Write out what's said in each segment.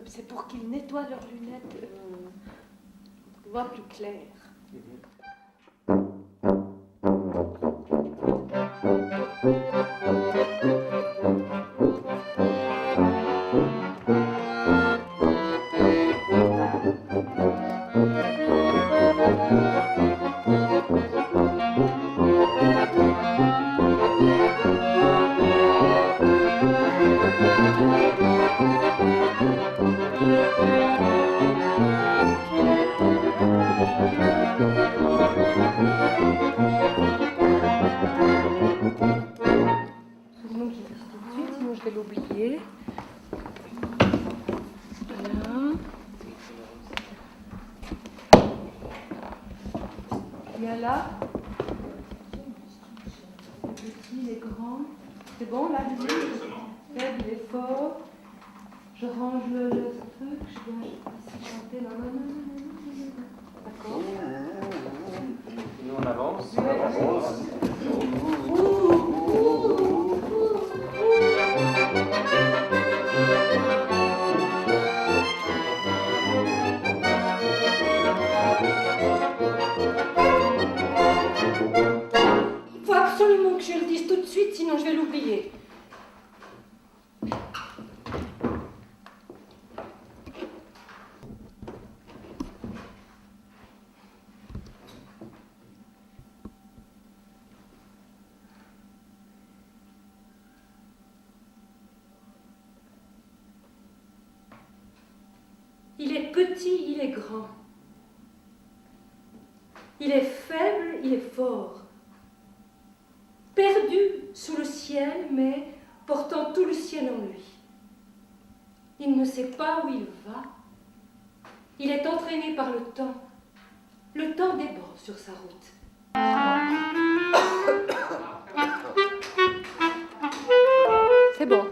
C'est pour qu'ils nettoient leurs lunettes pour voir plus clair. Il est petit, il est grand. Il est faible, il est fort. Perdu sous le ciel, mais portant tout le ciel en lui. Il ne sait pas où il va. Il est entraîné par le temps. Le temps déborde sur sa route. C'est bon.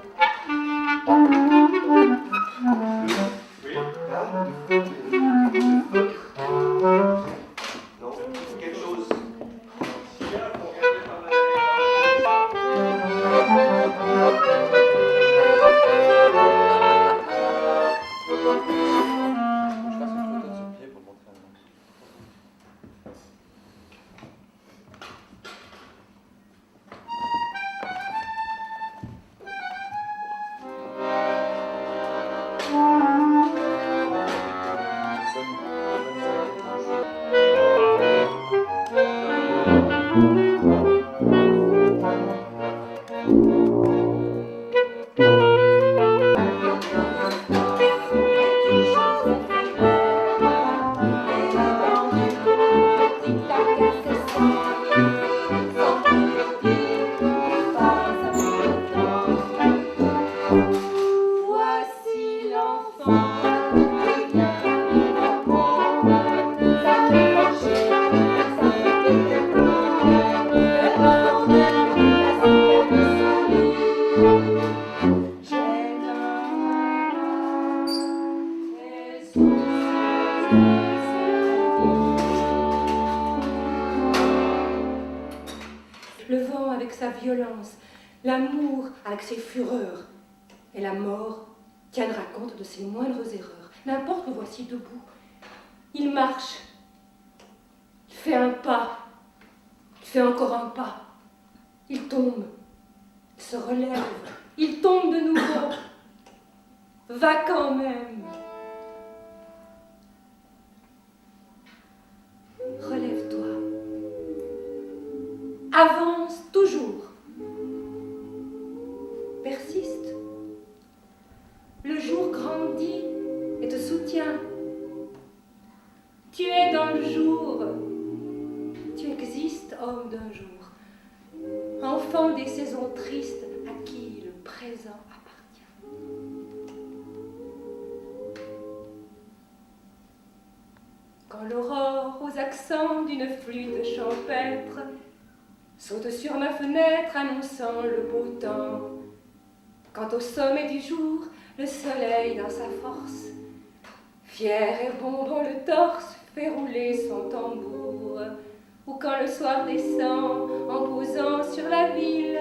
Le vent avec sa violence, l'amour avec ses fureurs, et la mort tiendra compte de ses moindres erreurs. N'importe, le voici debout. Il marche, il fait un pas, il fait encore un pas. Il tombe, il se relève, il tombe de nouveau. Va quand même. Relève-toi. Avance toujours. Persiste. Le jour grandit et te soutient. Tu es dans le jour. Tu existes, homme d'un jour. Enfant des saisons tristes à qui le présent appartient. Quand l'aurore, aux accents d'une flûte champêtre, saute sur ma fenêtre annonçant le beau temps, quand au sommet du jour, le soleil dans sa force, fier et bombant le torse, fait rouler son tambour. Ou quand le soir descend en posant sur la ville,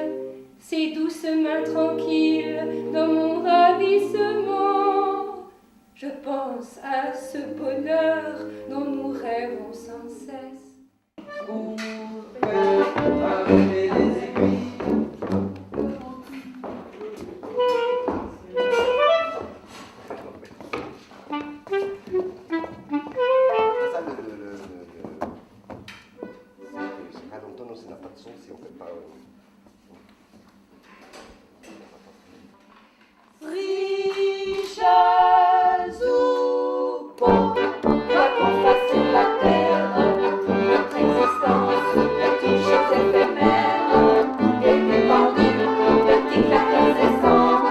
ses douces mains tranquilles dans mon ravissement, je pense à ce bonheur dont nous rêvons sans cesse. C'est pas longtemps, non, ça n'a pas de son si on fait pas. Riches ou pauvres, quoi qu'on fasse sur la terre, notre existence est une chose éphémère. Et dépendue de qui claque ses sangs,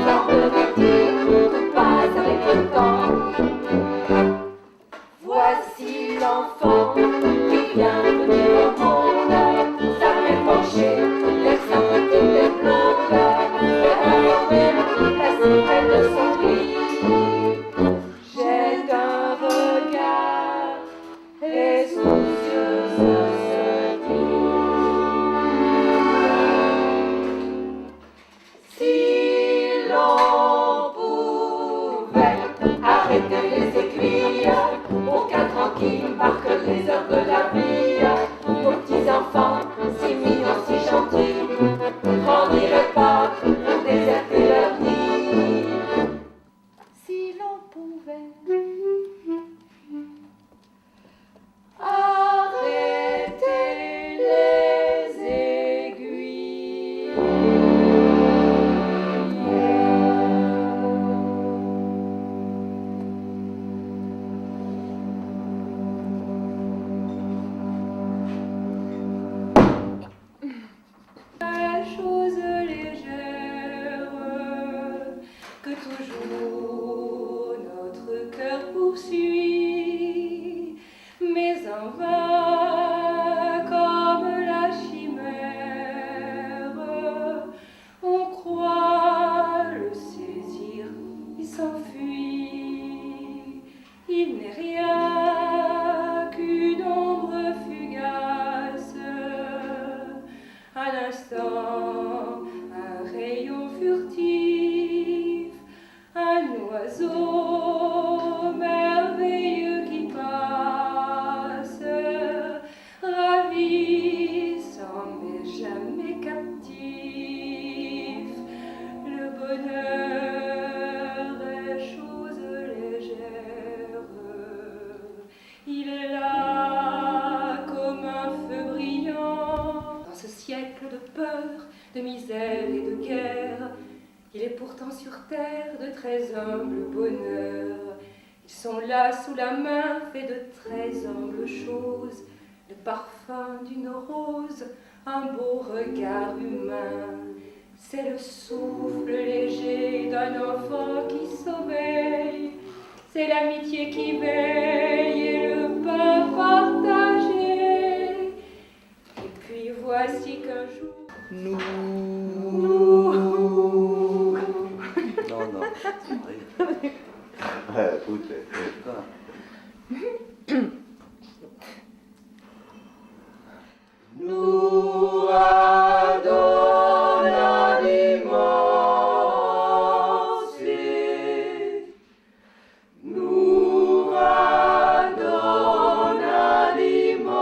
semblerait-il tout passe avec le temps. Voici l'enfant qui vient venir au monde, sa main penchée vers sa petite blonde, la silhouette de son lit. Jette un regard et soucieuse se dit: si l'on pouvait arrêter les aiguilles pour qu'un tranquille marque les heures de la vie, nos petits enfants si mignons, si gentils, grandiraient pas pour déserter leur nid. Si l'on pouvait arrêter les aiguilles. Chose légère que toujours notre cœur poursuit, mais en vain comme la chimère, on croit le saisir, il s'enfuit, il n'est rien qu'une ombre fugace. Un instant, un rayon furtif, un oiseau merveilleux qui passe, ravissant mais jamais captif. Le bonheur est chose légère, il est là comme un feu brillant. Dans ce siècle de peur, de misère et de guerre, il est pourtant sur terre de très humbles bonheurs. Ils sont là sous la main, faits de très humbles choses, le parfum d'une rose, un beau regard humain. C'est le souffle léger d'un enfant qui sommeille, c'est l'amitié qui veille et le pain partagé. Et puis voici qu'un jour... Nous. Non, non. Écoute, nous adorons l'immense, nous adorons l'immense.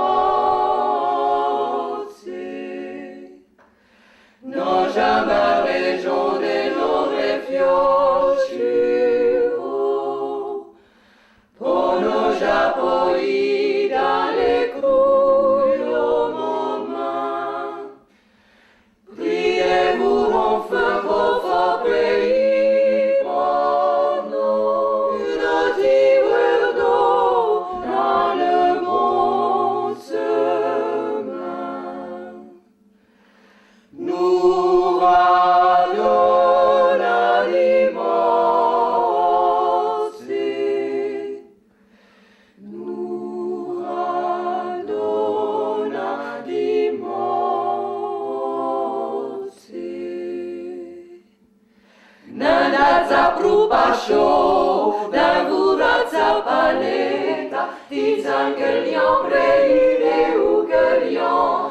bacio, d'avorazza paleta, di zangelion breire ou guelion,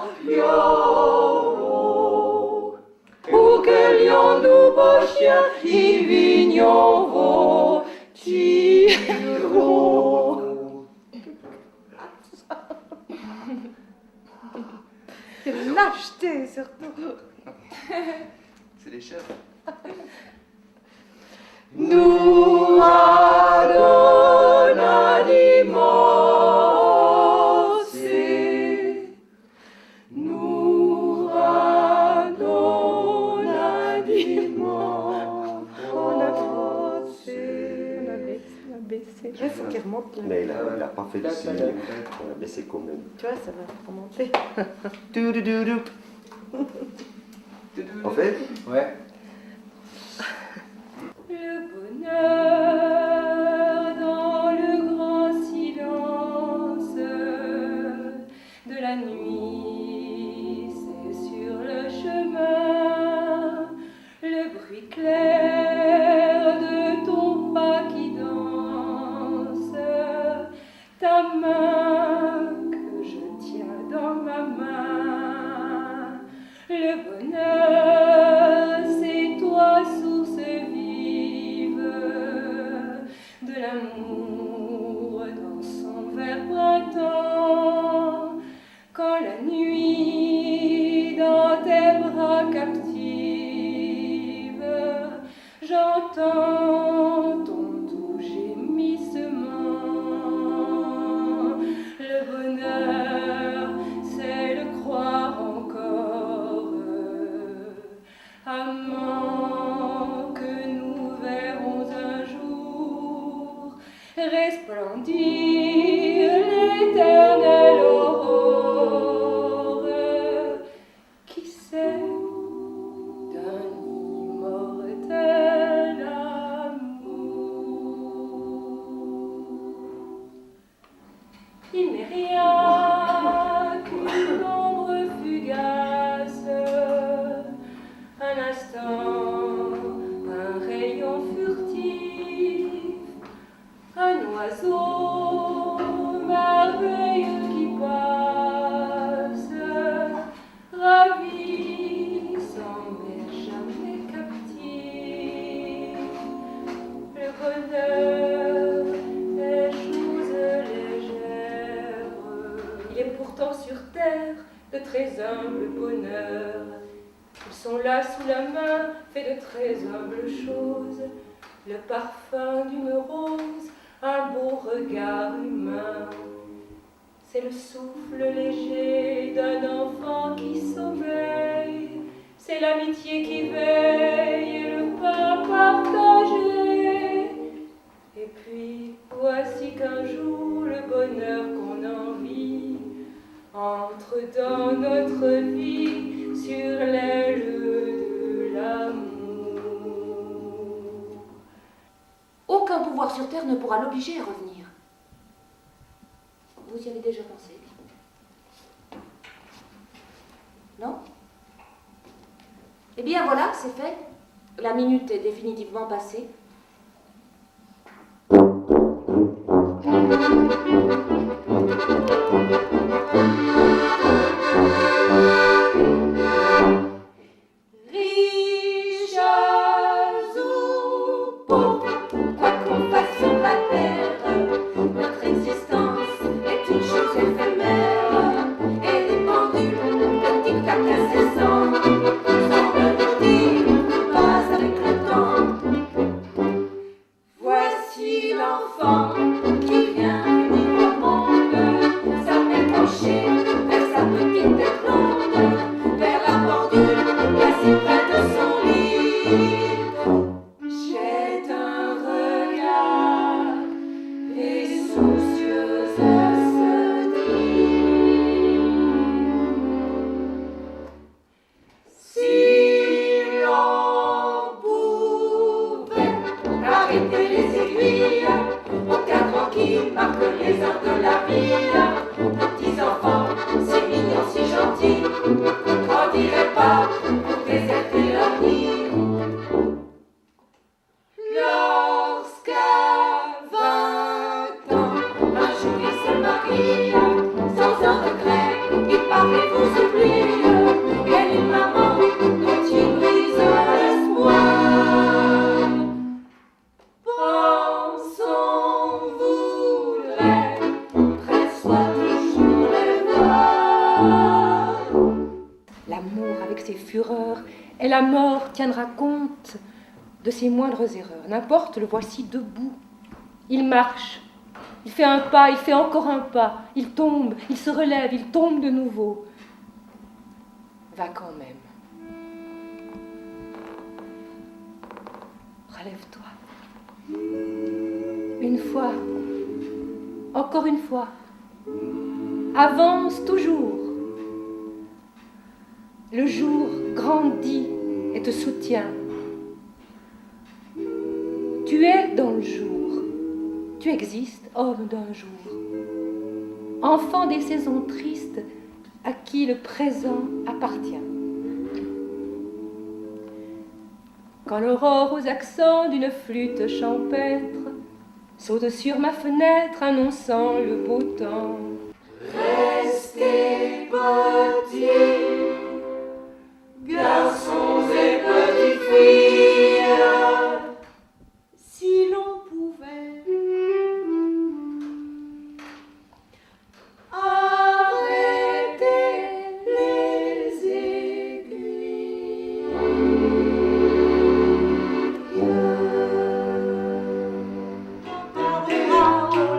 ou guelion du beau chien, i vignon vos tiro. Quelle lâcheté surtout. C'est les chefs. Nous adonadimos, nous adonadimos. On a baissé. Il faut qu'il remonte là. Mais il n'a pas fait de signe. On a baissé quand même. Tu vois, ça va remonter. En fait, Ouais. Le bonheur dans le grand silence de la nuit, c'est sur le chemin, le bruit clair de ton pas qui danse, ta main que je tiens dans ma main. Le bonheur, c'est toi, source vive de l'amour dans son vert printemps. Quand la nuit dans tes bras captive, j'entends ton doux gémissement. Le bonheur, c'est le croire encore, amant, que nous verrons un jour resplendir l'éternelle aurore. Qui sait d'un immortel amour? Il n'est rien qu'une ombre fugace, un instant, un rayon furtif, un oiseau merveilleux qui passe, ravissant mais jamais captif. Le bonheur est chose légère, il est pourtant sur terre de très humbles bonheurs. Ils sont là sous la main, faits de très humbles choses. Le parfum d'une rose, un beau regard humain. C'est le souffle léger d'un enfant qui sommeille. C'est l'amitié qui veille et le pain partagé. Et puis, voici qu'un jour, le bonheur qu'on envie entre dans notre vie sur l'aile de l'amour. Aucun pouvoir sur Terre ne pourra l'obliger à revenir. Vous y avez déjà pensé? Non? Eh bien voilà, c'est fait. La minute est définitivement passée. tiendra compte de ses moindres erreurs. N'importe, le voici debout. Il marche. Il fait un pas, il fait encore un pas. Il tombe, il se relève, il tombe de nouveau. Va quand même. Relève-toi. Une fois. Encore une fois. Avance toujours. Le jour grandit et te soutient. Tu es dans le jour. Tu existes, homme d'un jour. Enfant des saisons tristes à qui le présent appartient. Quand l'aurore aux accents d'une flûte champêtre saute sur ma fenêtre annonçant le beau temps. Restez petits, garçons et petites filles, Si l'on pouvait arrêter les aiguilles. Oh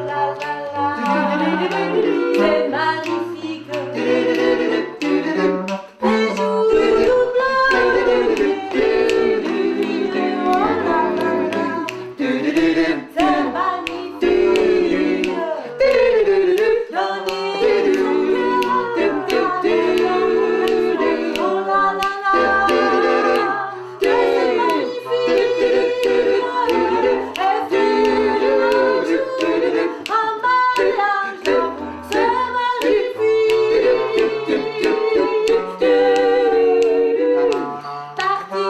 la la la, c'est magnifique. Les jours tout blancs, oh la la la, c'est magnifique. Donnez son cœur, oh la la la, c'est magnifique. Et fut un mariage d'amour, c'est magnifique. Parti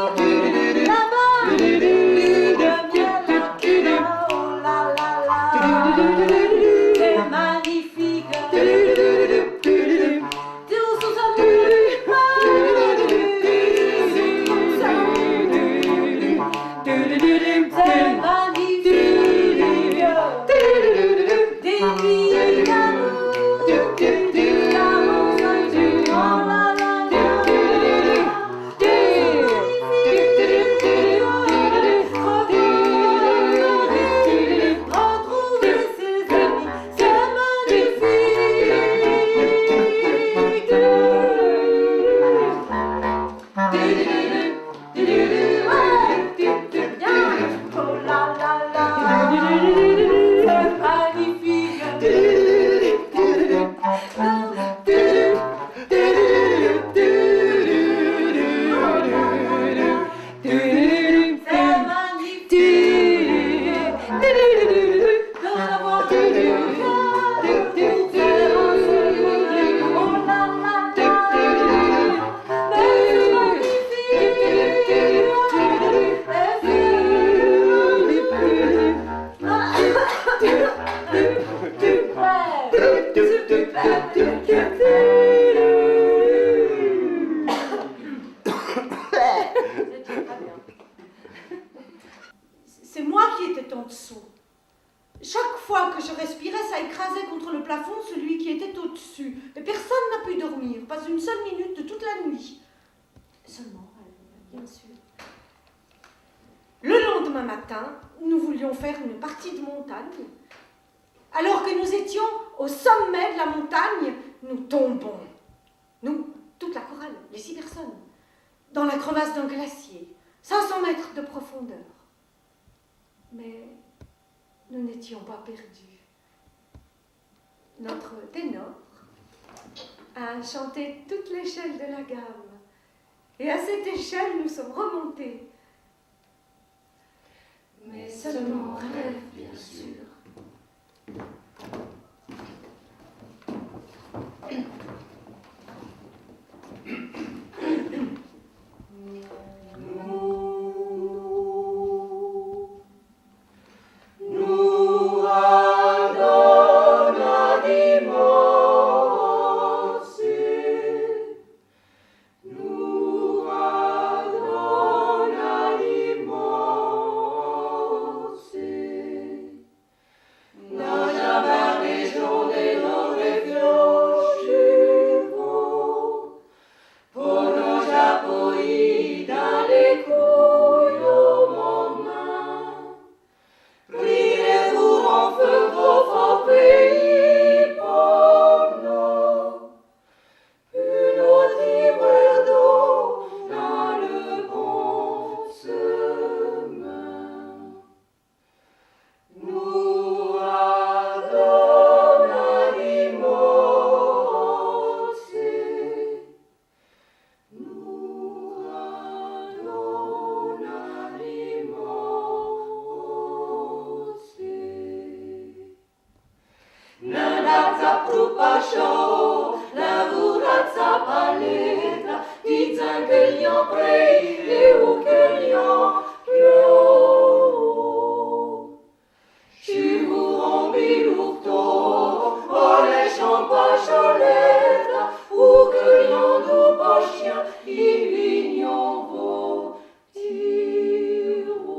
là-bas, le miel oh la la la, c'est magnifique. Tous sous sa c'est magnifique. Des nuits d'amour, l'amour s'injure, oh la la la. C'est magnifique. Retrouver ses amis, c'est magnifique. Oh la la la, c'est magnifique. C'est magnifique de l'avoir tenu pour faire un souvenir. Oh la la la, mais c'est magnifique. C'est moi qui étais en dessous. Chaque fois que je respirais, ça écrasait contre le plafond celui qui était au-dessus. Mais personne n'a pu dormir, pas une seule minute de toute la nuit. Seulement, bien sûr. Le lendemain matin, nous voulions faire une partie de montagne. Alors que nous étions au sommet de la montagne, nous tombons. Nous, toute la chorale, les 6 personnes, dans la crevasse d'un glacier, 500 mètres de profondeur. Mais nous n'étions pas perdus. Notre ténor a chanté toute l'échelle de la gamme. Et à cette échelle, nous sommes remontés. Mais seulement un rêve, bien sûr. Nous radona dimossi, nous radona show, la vurazza paleta, disant que lion pray, et où que lion pio. Tu vous rombi l'ourteau, oh les champagne choletta, ou que lion d'où pas chien, il vignon vos tiro.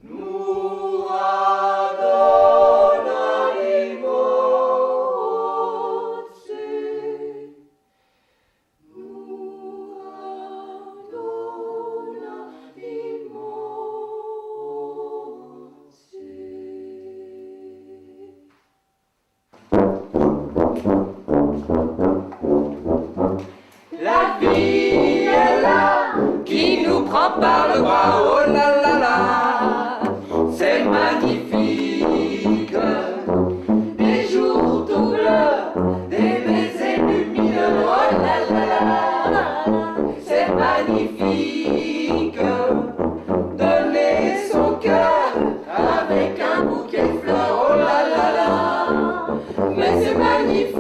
Nous radona rimozze, nous radona La vie est là, qui nous prend par le bras, oh là là là, c'est magnifique. Des jours tout bleus, des baisers lumineux, oh là là là, c'est magnifique. Donner son cœur avec un bouquet de fleurs, oh là là là, mais c'est magnifique.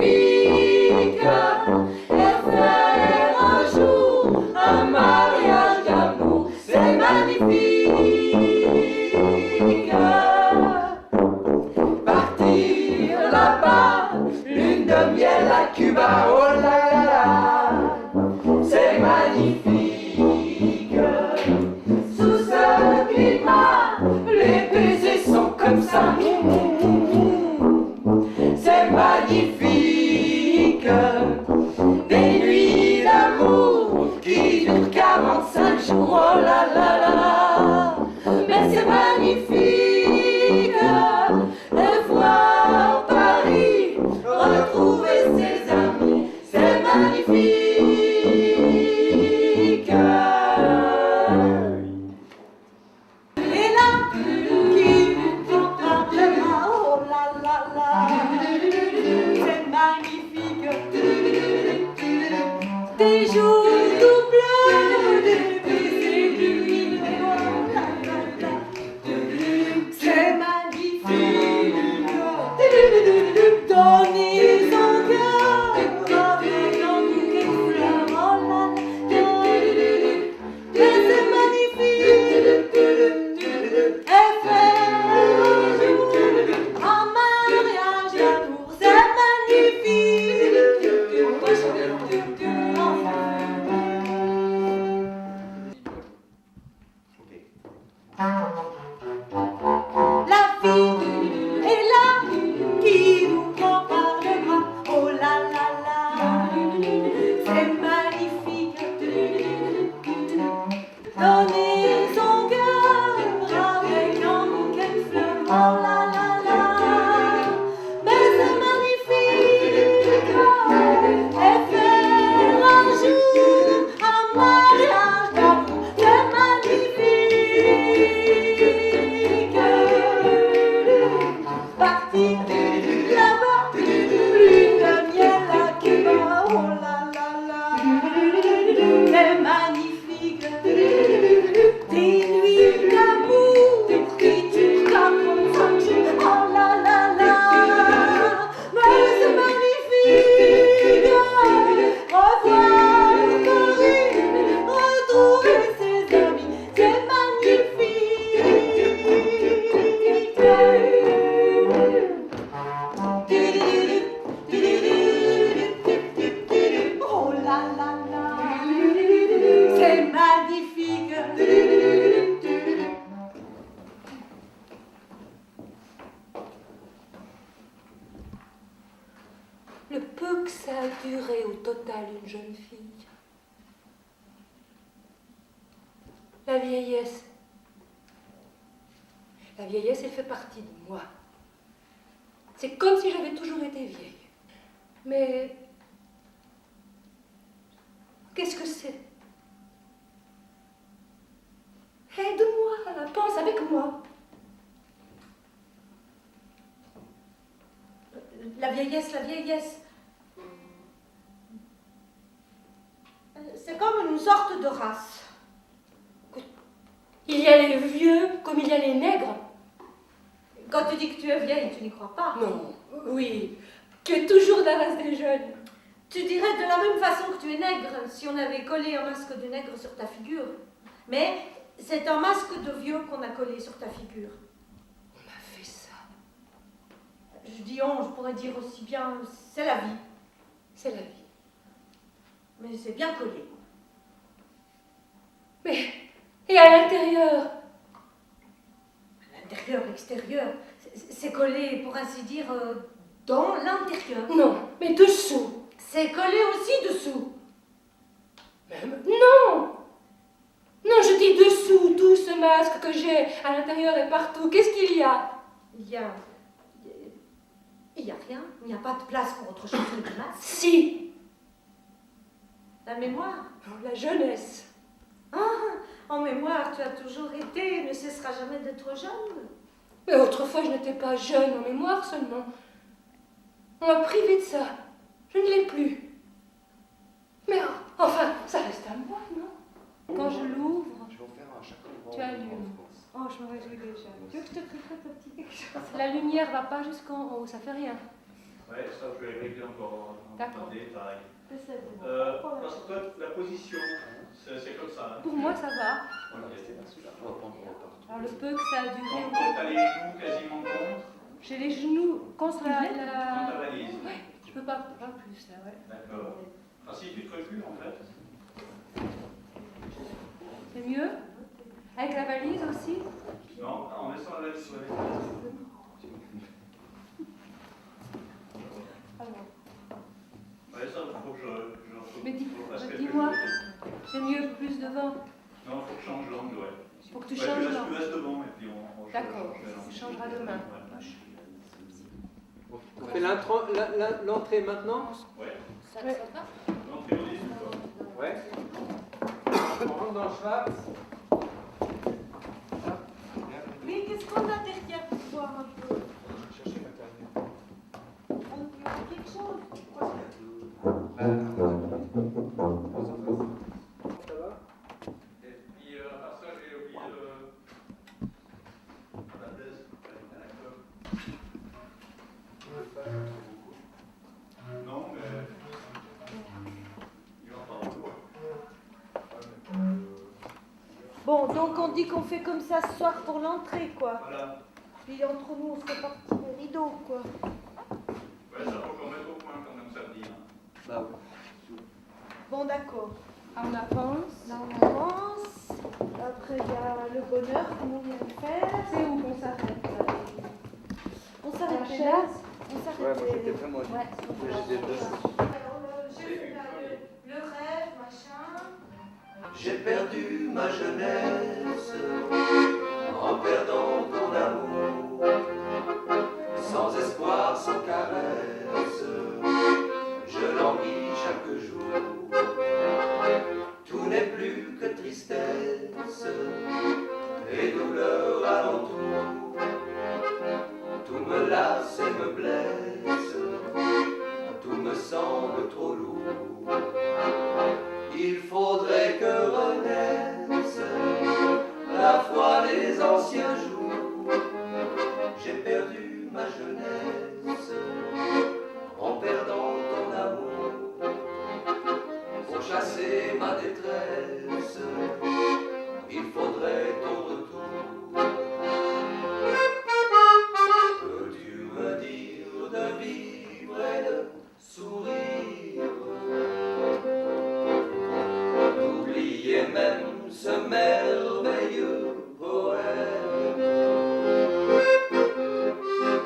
Et faire un jour un mariage d'amour, c'est magnifique. Partir là-bas, lune de miel à Cuba, oh là là là, c'est magnifique. Sous ce climat, les baisers sont comme ça, c'est magnifique. Des nuits d'amour qui durent 45 jours, oh là là là, mais c'est magnifique de voir Paris retrouver ses amis, c'est magnifique. Et là, qui vous prend le bras, oh là là là, c'est magnifique. Des jours tout bleus, des baisers lumineux, oh là là là, c'est magnifique. Donner son cœur avec un bouquet de fleurs, oh là là, mais c'est magnifique. Et faire un jour un mariage d'amour, c'est La vie est là, qui nous prend par le bras, oh là là là, c'est magnifique. Donner son cœur avec un bouquet de fleurs, oh là là là, mais c'est magnifique. Et faire un jour un mariage d'amour, c'est magnifique. Partir là-bas, lune de miel à Cuba, oh là là là, c'est magnifique. Des nuits d'amour qui durent 45 jours, oh là là là, mais c'est magnifique. Revoir Paris, retrouver ses amis, c'est magnifique. Oh là là là, c'est magnifique. Le peu que ça a duré au total une jeune fille. La vieillesse. La vieillesse, elle fait partie de moi. C'est comme si j'avais toujours été vieille. Mais qu'est-ce que c'est? Aide-moi, pense avec moi. La vieillesse, la vieillesse. C'est comme une sorte de race. Il y a les vieux comme il y a les nègres. Quand tu dis que tu es vieille, tu n'y crois pas. Non, oui. Tu es toujours de la race des jeunes. Tu dirais de la même façon que tu es nègre si on avait collé un masque de nègre sur ta figure. Mais c'est un masque de vieux qu'on a collé sur ta figure. On a fait ça. Je dis on, je pourrais dire aussi bien, c'est la vie. C'est la vie. Mais c'est bien collé. Mais, et à l'intérieur? À l'intérieur, l'extérieur, c'est collé, pour ainsi dire, dans l'intérieur. Non, mais dessous. C'est collé aussi dessous. Même, non! Non, je dis dessous, tout ce masque que j'ai à l'intérieur et partout. Qu'est-ce qu'il y a? Il y a rien. Il n'y a pas de place pour autre chose que le masque. Si. La mémoire. Oh, la jeunesse. En mémoire, tu as toujours été et ne cesseras jamais d'être jeune. Mais autrefois, je n'étais pas jeune en mémoire seulement. On m'a privé de ça. Je ne l'ai plus. Mais enfin, ça reste à moi, non? Quand je l'ouvre, Je vais en faire un chacun. tu allumes. Oh, je me réjouis déjà. Tu veux que je te tricote un petit quelque chose? La lumière va pas jusqu'en haut, ça fait rien. Ouais, ça je vais régler encore en D'accord. détail. C'est bon. Parce que toi, la position, c'est comme ça. Hein. Pour moi, ça va. Ok. On va prendre partout. Alors, le peu que ça a duré. Donc, tu as les genoux quasiment contre J'ai les genoux contre dans ta valise. Ouais, je peux pas plus là, ouais. D'accord. Ah si, tu te recules en fait. C'est mieux? Avec la valise aussi? Non, en laissant la valise sur la valise. Ouais, ça, il faut que je Mais fasse quelque dis-moi, chose. c'est mieux plus devant. Non, il faut que je change l'angle, ouais. Faut que tu Ouais, changes tu l'angle. restes devant et puis on D'accord, change l'angle. on changera demain. Ouais. On fait l'entrée maintenant? Ouais. Ça ne sonne pas? L'entrée au début, quoi. Ouais. On rentre dans le Schwarz. Mais qu'est-ce qu'on a derrière pour voir un peu? Chercher ma carnet. On dit quelque chose. Ça va? Et puis, à part ça, j'ai oublié la thèse. Non, mais il va en parler. Bon, donc on dit qu'on fait comme ça ce soir pour l'entrée, quoi. Voilà. Puis entre nous, on se répartit les rideaux, quoi. Ouais, ça faut qu'on mette au point quand même samedi. Hein. Bah ouais. Bon, d'accord. On avance. Là, on avance. Après, il y a le bonheur, comme on vient de faire. C'est où qu'on s'arrête? On À la s'arrête là. chaise? On Ouais, s'arrête moi j'étais vraiment dit. Ouais. J'étais deux. Alors, j'ai fait là, le rêve, machin. J'ai perdu ma jeunesse en perdant ton amour, sans espoir, sans caresse, je languis chaque jour. Tout n'est plus que tristesse et douleur alentour. Tout me lasse et me blesse, tout me semble trop lourd. Il faudrait que renaisse la foi des anciens jours. J'ai perdu ma jeunesse en perdant ton amour. Pour chasser ma détresse, il faudrait ton retour. Peux-tu me dire de vivre et de sourire, d'oublier même ce merveilleux poème,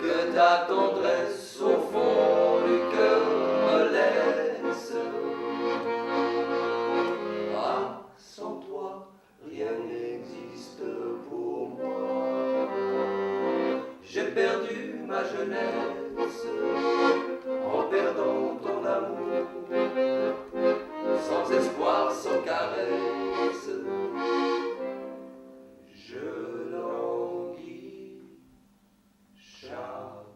que ta tendresse au fond du cœur me laisse. Ah, sans toi, rien n'existe pour moi. J'ai perdu ma jeunesse en perdant ton amour, sans espoir, sans caresse, je languis chaque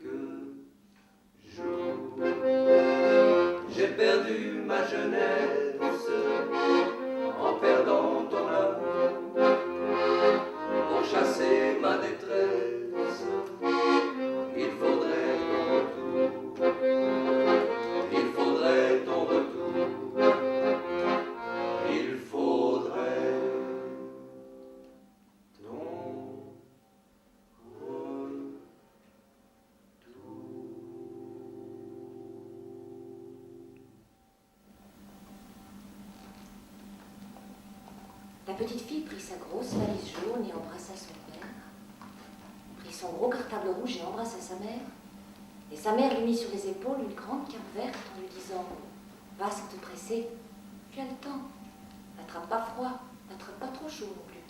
jour. J'ai perdu ma jeunesse en perdant ton amour. Pour chasser ma détresse, il faudrait ton retour. La petite fille prit sa grosse valise jaune et embrassa son père, prit son gros cartable rouge et embrassa sa mère, et sa mère lui mit sur les épaules une grande cape verte en lui disant « Va sans te presser, tu as le temps, n'attrape pas froid, n'attrape pas trop chaud non plus.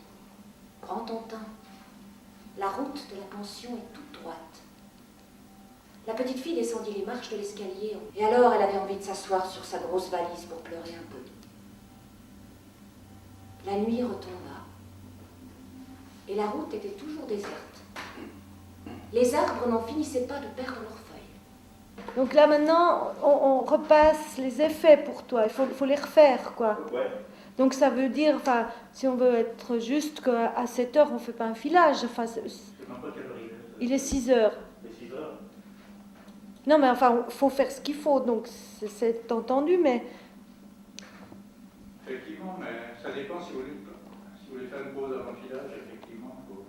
Prends ton temps. La route de la pension est toute droite. » La petite fille descendit les marches de l'escalier, et alors elle avait envie de s'asseoir sur sa grosse valise pour pleurer un peu. La nuit retomba, et la route était toujours déserte. Les arbres n'en finissaient pas de perdre leurs feuilles. Donc là maintenant, on repasse les effets pour toi. Il faut les refaire, quoi. Ouais. Donc ça veut dire, enfin, si on veut être juste, qu'à 7 heures, on ne fait pas un filage. Enfin, C'est même pas quelle heure il est. il est 6 heures. Il est 6 heures. Non, mais enfin, il faut faire ce qu'il faut. Donc c'est entendu, mais... Effectivement, mais ça dépend si vous voulez faire une pause avant le filage, effectivement, il faut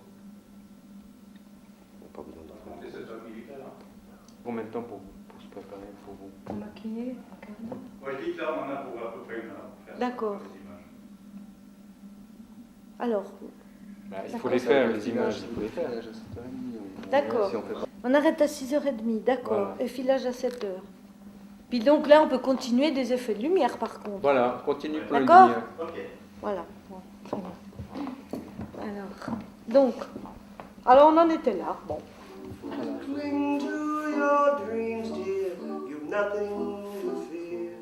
Pas besoin de compter cette heure militaire. Combien de temps pour se préparer pour vous? Pour maquiller, Moi, je dis que là, on en a pour à peu près une heure. pour faire D'accord. ces images. alors, Il faut les faire, les images, il faut les faire. D'accord. Si on fait pas- on arrête à 6h30, d'accord. Voilà. Et filage à 7 heures. Puis donc là, on peut continuer des effets de lumière, par contre. Voilà, continue pour les D'accord. lumières. Ok. Voilà. Bon, très bien. Alors, donc, alors on en était là. Bon. Cling to your dreams, dear. You've nothing to fear.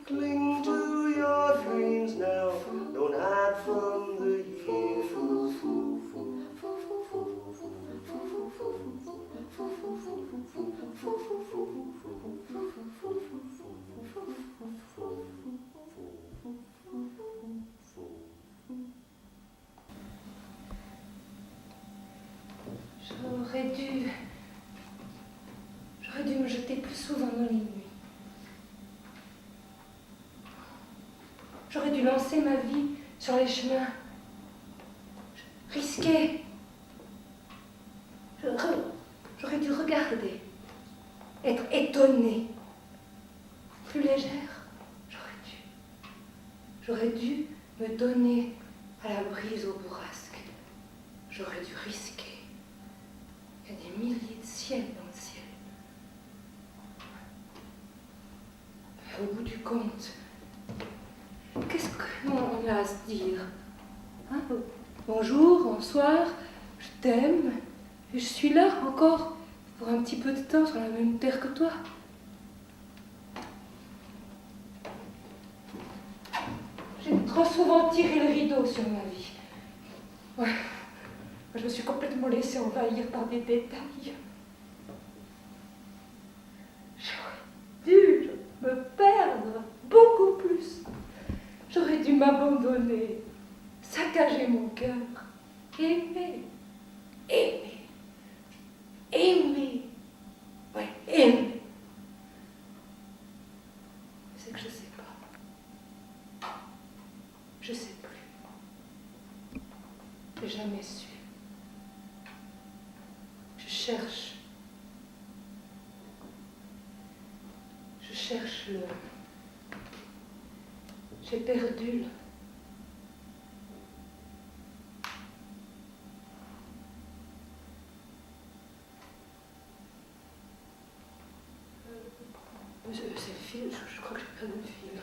Cling to your dreams now. Don't hide from the years. J'aurais dû me jeter plus souvent dans les nuits. J'aurais dû lancer ma vie sur les chemins. Risquer. J'aurais dû regarder. Être étonnée. Plus légère. J'aurais dû me donner à la brise au bourrasque. J'aurais dû risquer. Il y a des milliers de ciels dans le ciel. Au bout du compte, qu'est-ce qu'on a à se dire, hein? Bonjour, bonsoir, je t'aime, et je suis là encore pour un petit peu de temps sur la même terre que toi. J'ai trop souvent tiré le rideau sur ma vie. Ouais. Je me suis complètement laissée envahir par des détails. J'aurais dû me perdre beaucoup plus. J'aurais dû m'abandonner, saccager mon cœur, aimer, aimer, aimer, ouais, aimer. C'est que je sais pas. Je sais plus. J'ai jamais su. Je cherche le... J'ai perdu le... C'est le fil, je crois que j'ai perdu le fil.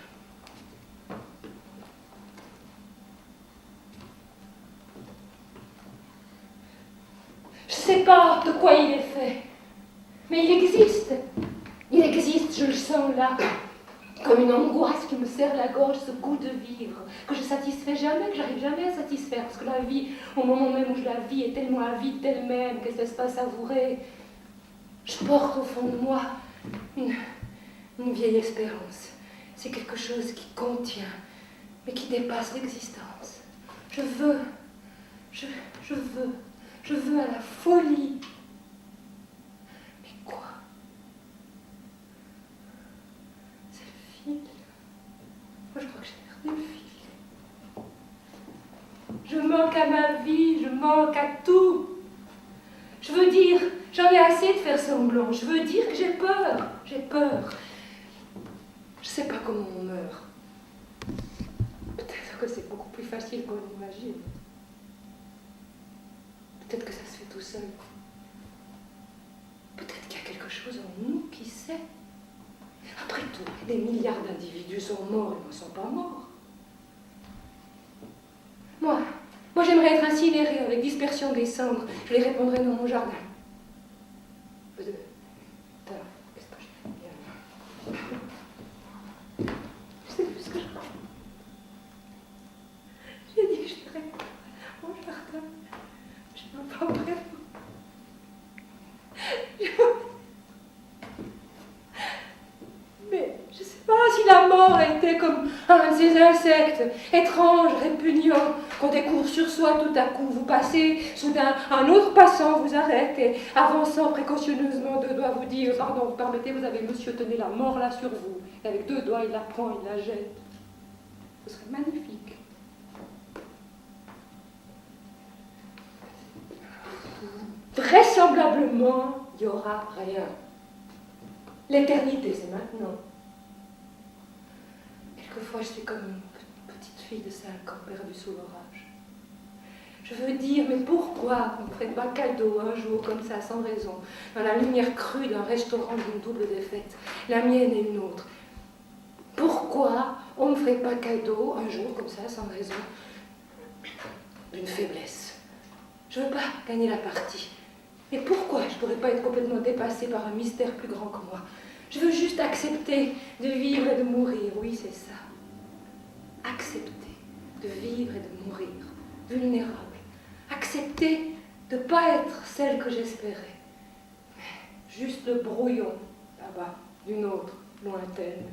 Je sais pas de quoi il est fait, mais il existe. Il existe, je le sens là, comme une angoisse qui me serre la gorge, ce goût de vivre, que je satisfais jamais, que j'arrive jamais à satisfaire, parce que la vie, au moment même où je la vis, est tellement avide d'elle-même qu'elle ne se laisse pas savourer. Je porte au fond de moi une vieille espérance. C'est quelque chose qui contient, mais qui dépasse l'existence. Je veux à la folie. Mais quoi? C'est le fil. Moi, je crois que j'ai perdu le fil. Je manque à ma vie, je manque à tout. Je veux dire, j'en ai assez de faire semblant. Je veux dire que j'ai peur. J'ai peur. Je sais pas comment on meurt. Peut-être que c'est beaucoup plus facile qu'on l'imagine. Peut-être que ça se fait tout seul. Peut-être qu'il y a quelque chose en nous qui sait. Après tout, des milliards d'individus sont morts et ne sont pas morts. Moi j'aimerais être incinérée avec dispersion des cendres. Je les répandrai dans mon jardin. Qu'est-ce que je fais? Je sais plus ce que je fais. J'ai dit que je les répandrai dans mon jardin. Je ne veux pas vraiment. Mais je ne sais pas si la mort était comme un de ces insectes étranges, répugnants, qu'on découvre sur soi tout à coup. Vous passez, soudain, un autre passant vous arrête et, avançant précautionneusement, 2 doigts vous dit « Pardon, vous permettez, vous avez monsieur, tenez la mort là sur vous. » Et avec 2 doigts, il la prend, il la jette. Ce serait magnifique. Vraisemblablement, il n'y aura rien. L'éternité, c'est maintenant. Quelquefois, je suis comme une petite fille de 5 ans perdue sous l'orage. Je veux dire, mais pourquoi on ne ferait pas cadeau un jour comme ça, sans raison, dans la lumière crue d'un restaurant d'une double défaite, la mienne et une autre? Pourquoi on ne ferait pas cadeau un jour comme ça, sans raison, d'une faiblesse? Je ne veux pas gagner la partie. Et pourquoi je ne pourrais pas être complètement dépassée par un mystère plus grand que moi? Je veux juste accepter de vivre et de mourir, oui, c'est ça. Accepter de vivre et de mourir, vulnérable. Accepter de ne pas être celle que j'espérais. Juste le brouillon, là-bas, d'une autre, lointaine.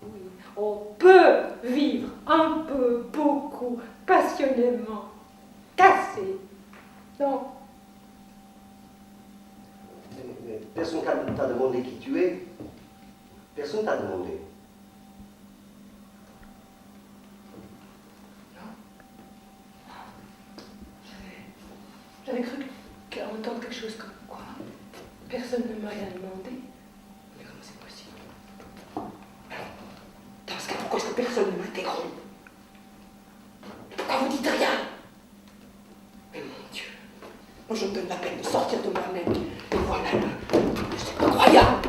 Oui, on peut vivre un peu, beaucoup, passionnément, cassé. Non. Mais personne t'a demandé qui tu es. Personne t'a demandé. Non. J'avais cru entendre quelque chose comme quoi. Personne ne m'a rien demandé. Mais comment c'est possible? Alors, dans ce cas, pourquoi est-ce que personne ne m'interrompt? Pourquoi vous dites rien? Mais mon Dieu, moi je me donne la peine de sortir de moi-même. Et voilà, c'est incroyable.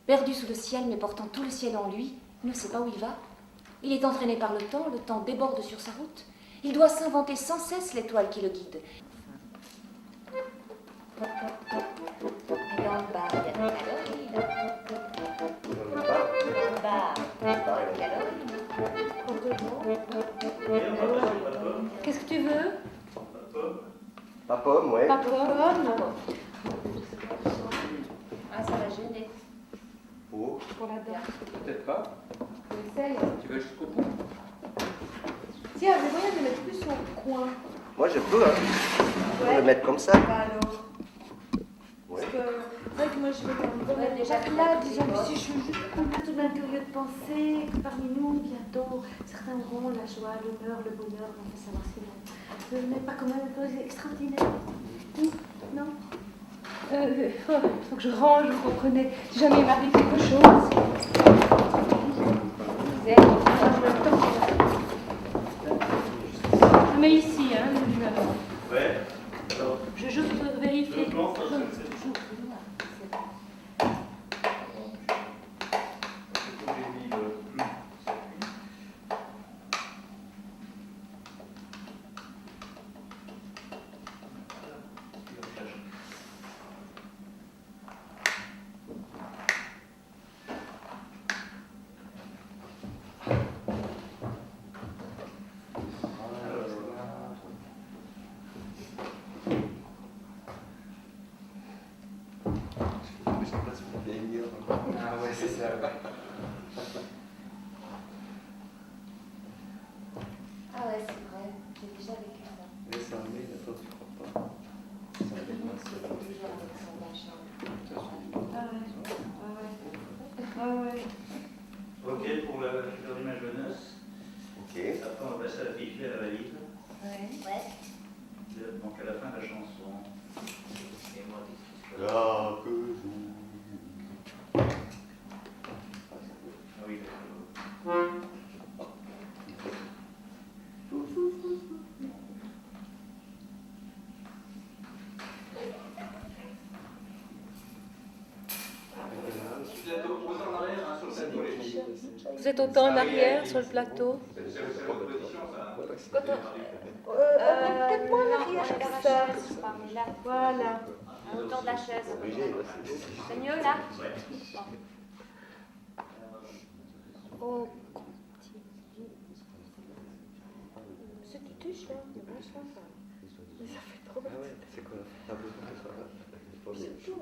Perdu sous le ciel, mais portant tout le ciel en lui, il ne sait pas où il va. Il est entraîné par le temps déborde sur sa route. Il doit s'inventer sans cesse l'étoile qui le guide. Et dans le bas, il y a des calories. Dans le bas, Qu'est-ce que tu veux? Pas pomme, ouais. Pas pomme. Ah, ça va gêner. Oh. Pour la dame. Peut-être pas. Essaye. Tu vas jusqu'au bout. Tiens, il y a des moyens de mettre plus au coin. Moi, je peux, hein. Je peux le mettre comme ça. Bah alors. Ouais. Parce que c'est vrai que moi je vais quand même Déjà là, disons que si je suis juste tout d'un curieux de penser que parmi nous, bientôt, certains auront la joie, l'honneur, le bonheur, on va savoir ce qu'ils n'est pas quand même un peu extraordinaire. Non? Faut que je range, vous comprenez. Si jamais il m'arrive quelque chose. Je mets ici, hein, le numéro. Ouais. Je juste vérifier. J'ai déjà vécu ça. Laisse armer, attends, tu crois pas. Ça va être ma seule. Ok pour la figure d'image de noces. Ok. Après, on va passer à la petite fille à la valise. Ouais. Donc, à la fin de la chanson. Et moi, Quelques jours. Ah oui, vous êtes autant en arrière hein, sur le plateau, les filles. Vous êtes autant en arrière sur le plateau. C'est votre position, ça. Peut-être moins en arrière, ça. Mais là, Voilà. autour de la chaise. Obligé, là, C'est mieux là? Oh, Ce qui touche là, il y a vachement ça. Mais ça fait trop Ah ouais, c'est quoi? Ah bon, c'est ça. C'est tout.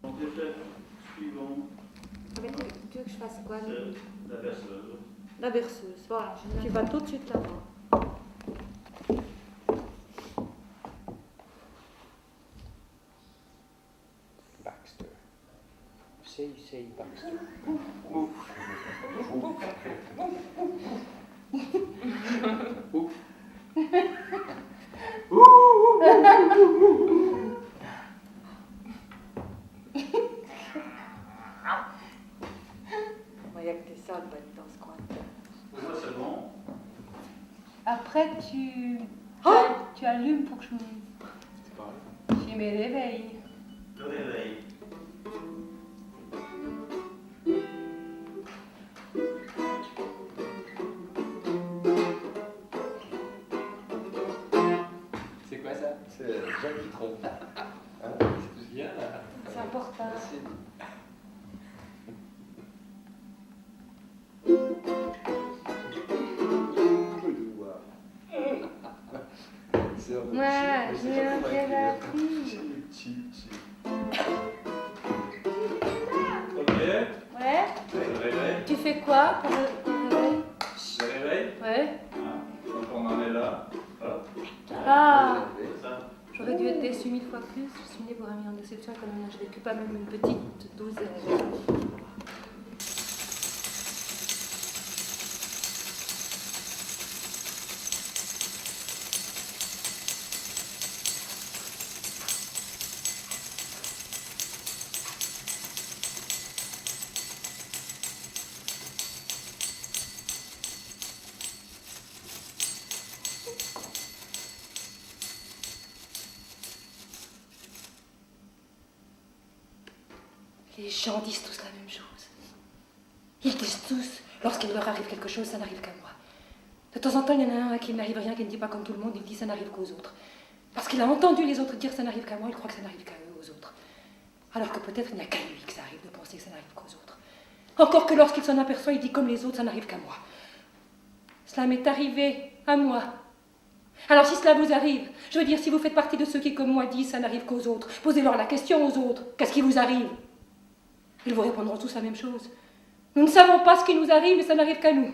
Donc, l'étape suivante, Tu veux que je fasse quoi? c'est la berceuse. La berceuse, voilà. Tu vas tout de suite là-bas. Baxter. Say Baxter. Il n'y a que ça dans ce coin. Pour moi, c'est bon. après tu allumes pour que je me réveille. Le réveil. C'est quoi ça? C'est Jacques qui trompe. Hein? C'est bien là. C'est important. Merci. Ouais, j'ai un appris. Ok. Ouais. Le réveil. Tu fais quoi pour le réveil? Le réveil. Ouais. Hein. Donc, on en est là. Hop. Ah, C'est ça. j'aurais dû être déçue 1000 fois plus. Je suis née pour un million de déceptions quand même. Je vécu pas même une petite douzaine. Les gens disent tous la même chose. Ils disent tous, lorsqu'il leur arrive quelque chose, ça n'arrive qu'à moi. De temps en temps, il y en a un à qui il n'arrive rien, qui ne dit pas comme tout le monde, il dit ça n'arrive qu'aux autres. Parce qu'il a entendu les autres dire ça n'arrive qu'à moi, il croit que ça n'arrive qu'à eux, aux autres. Alors que peut-être il n'y a qu'à lui que ça arrive de penser que ça n'arrive qu'aux autres. Encore que lorsqu'il s'en aperçoit, il dit comme les autres, ça n'arrive qu'à moi. Cela m'est arrivé à moi. Alors si cela vous arrive, je veux dire, si vous faites partie de ceux qui, comme moi, disent ça n'arrive qu'aux autres, posez-leur la question aux autres, qu'est-ce qui vous arrive? Ils vous répondront tous la même chose. Nous ne savons pas ce qui nous arrive, mais ça n'arrive qu'à nous.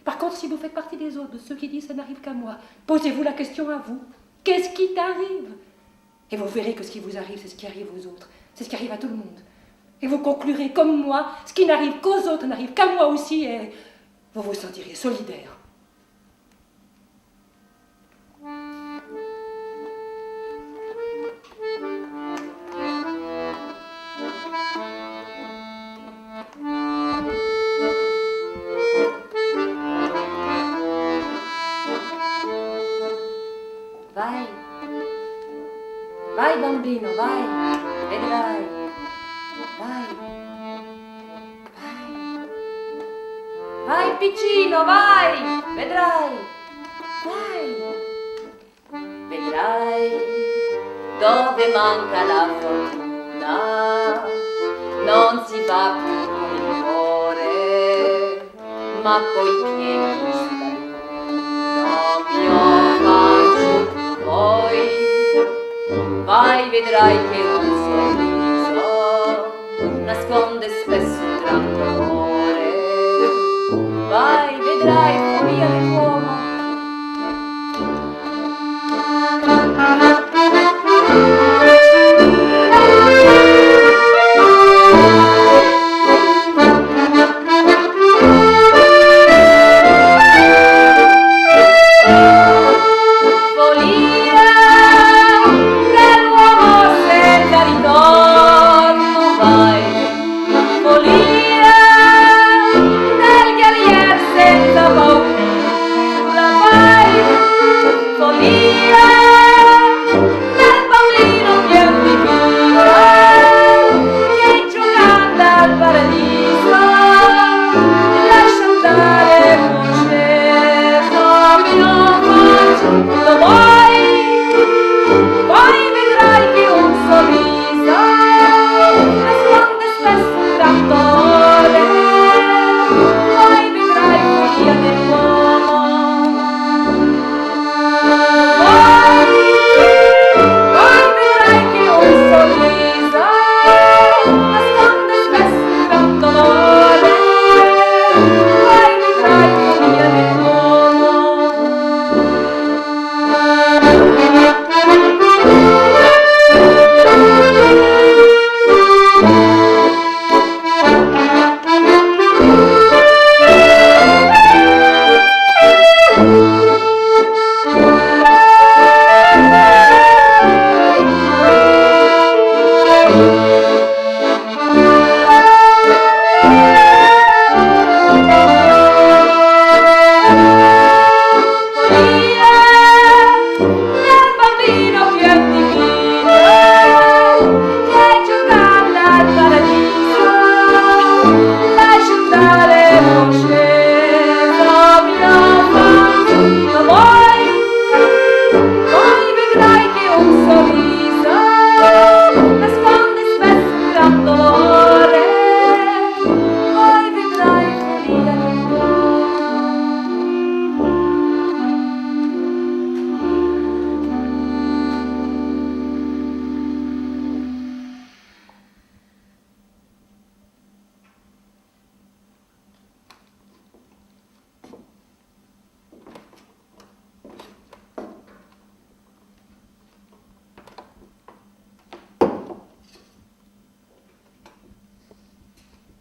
Par contre, si vous faites partie des autres, de ceux qui disent ça n'arrive qu'à moi, posez-vous la question à vous. Qu'est-ce qui t'arrive? Et vous verrez que ce qui vous arrive, c'est ce qui arrive aux autres. C'est ce qui arrive à tout le monde. Et vous conclurez comme moi, ce qui n'arrive qu'aux autres n'arrive qu'à moi aussi, et vous vous sentirez solidaire. Vai. Vai bambino, vai. Vedrai. Vai. Vai. Vai piccino, vai. Vedrai. Vai. Vedrai. Dove manca la fortuna non si va più in ma coi piedi non piova giù poi, vai vedrai che un sorriso nasconde spesso un gran dolore, vai vedrai furia dell'uomo.